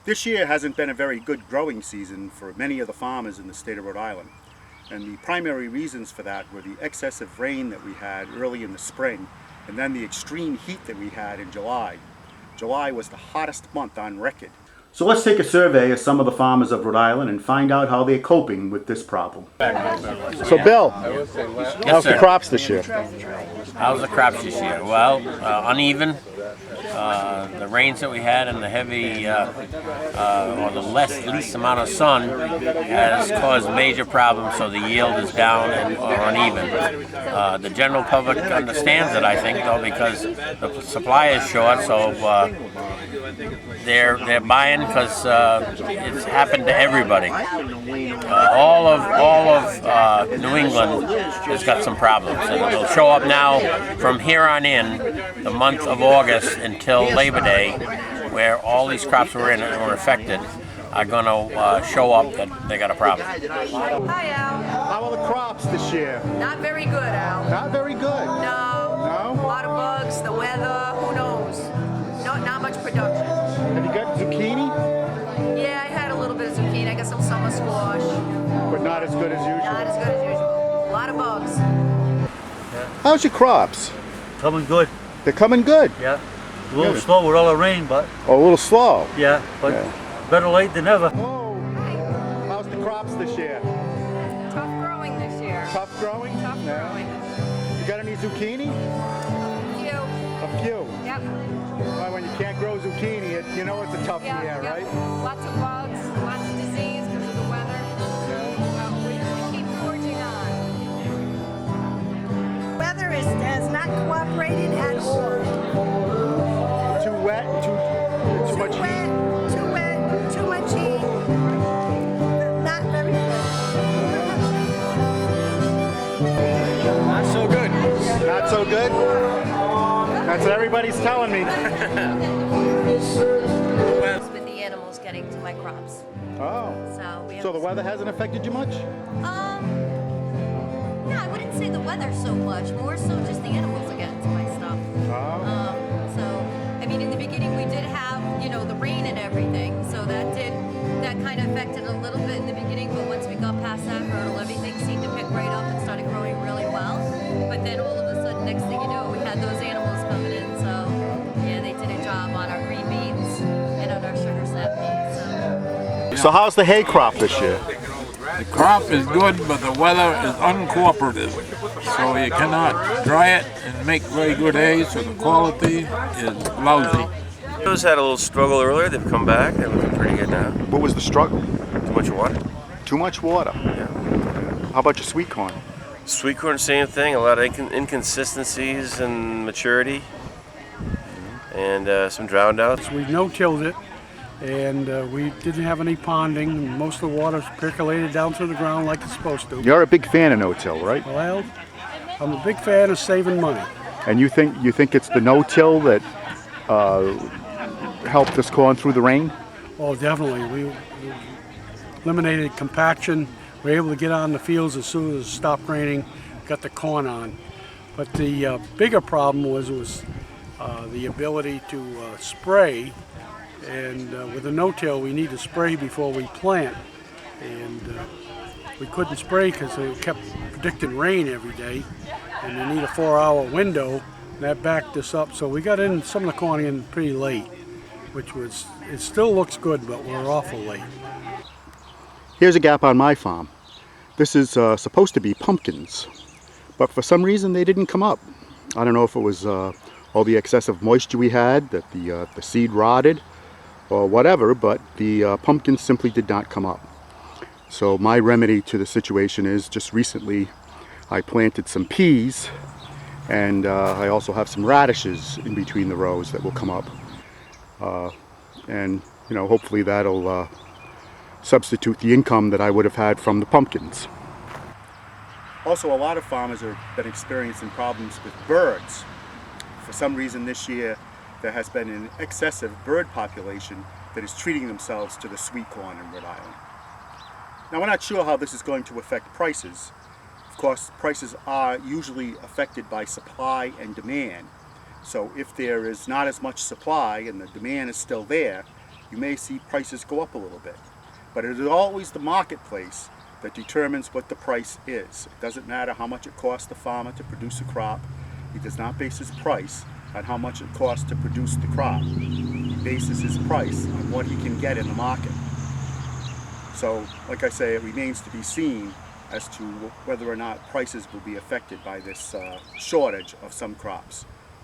This year hasn't been a very good growing season for many of the farmers in the state of Rhode Island. And the primary reasons for that were the excessive rain that we had early in the spring and then the extreme heat that we had in July. July was the hottest month on record. So let's take a survey of some of the farmers of Rhode Island and find out how they're coping with this problem. So Bill, how's the crops this year? How's the crops this year? Well, uneven. The rains that we had and the heavy or the least amount of sun has caused major problems, so the yield is down and or uneven. The general public understands it, I think, though, because the supply is short, so they're buying because it's happened to everybody. All of New England has got some problems, and it'll show up now from here on in, the month of August until Labor Day, where all these crops were affected, are going to show up that they got a problem. Hi, Al. How are the crops this year? Not very good, Al. Not very good. No. No? A lot of bugs, the weather, who knows? Not much production. Have you got zucchini? Yeah, I had a little bit of zucchini. I got some summer squash. But not as good as usual. Not as good as usual. A lot of bugs. How's your crops? Coming good, They're coming good. yeah. A little Good. slow with all the rain, but Oh, a little slow. yeah, but better late than never. Oh, how's the crops this year? Tough growing this year. Tough growing? Tough Yeah. growing. You got any zucchini? You. A few. Yep. Well, when you can't grow zucchini, you know it's a tough Yeah, year, yep. right? Lots of bugs, lots of disease because of the weather. Well, we keep forging on. Weather has not cooperated at all. Too wet, too much heat. Too much heat. Not very Not so good. Not so good? That's what everybody's telling me. With the animals getting to my crops. Oh. So we have So the weather hasn't affected you much? yeah, I wouldn't say the weather so much, more so just the animals are getting to my stuff. Oh. So I mean in the beginning we did have, the rain and everything, so that kind of affected a little bit in the beginning, but once we got past that hurdle, everything seemed to pick right up and started growing really well. But then all of a sudden, next thing you know, we had those animals coming in, so yeah, they did a job on our green beans and on our sugar snap beans. So how's the hay crop this year? The crop is good, but the weather is uncooperative. So you cannot dry it and make very good hay, so the quality is lousy. Those had a little struggle earlier. They've come back. They're looking pretty good now. What was the struggle? Too much water. Too much water. Yeah. How about your sweet corn? Sweet corn, same thing. A lot of inconsistencies in maturity, and some drowned outs. We no-tilled it, and we didn't have any ponding. Most of the water's percolated down through the ground like it's supposed to. You're a big fan of no-till, right? Well, I'm a big fan of saving money. And you think it's the no-till that helped this corn through the rain? Oh, definitely. We eliminated compaction. We were able to get on the fields as soon as it stopped raining, got the corn on. But the bigger problem was the ability to spray. And with a no-till, we need to spray before we plant. And we couldn't spray because they kept predicting rain every day. And you need a 4-hour window. And that backed us up. So we got in some of the corn in pretty late, it still looks good, but we're awful late. Here's a gap on my farm. This is supposed to be pumpkins, but for some reason they didn't come up. I don't know if it was all the excessive moisture we had, that the seed rotted, or whatever, but the pumpkins simply did not come up. So my remedy to the situation is just recently I planted some peas, and I also have some radishes in between the rows that will come up. And hopefully that'll substitute the income that I would have had from the pumpkins. Also, a lot of farmers have been experiencing problems with birds. For some reason this year, there has been an excessive bird population that is treating themselves to the sweet corn in Rhode Island. Now, we're not sure how this is going to affect prices. Of course, prices are usually affected by supply and demand. So if there is not as much supply and the demand is still there, you may see prices go up a little bit. But it is always the marketplace that determines what the price is. It doesn't matter how much it costs the farmer to produce a crop. He does not base his price on how much it costs to produce the crop. He bases his price on what he can get in the market. So, like I say, it remains to be seen as to whether or not prices will be affected by this shortage of some crops.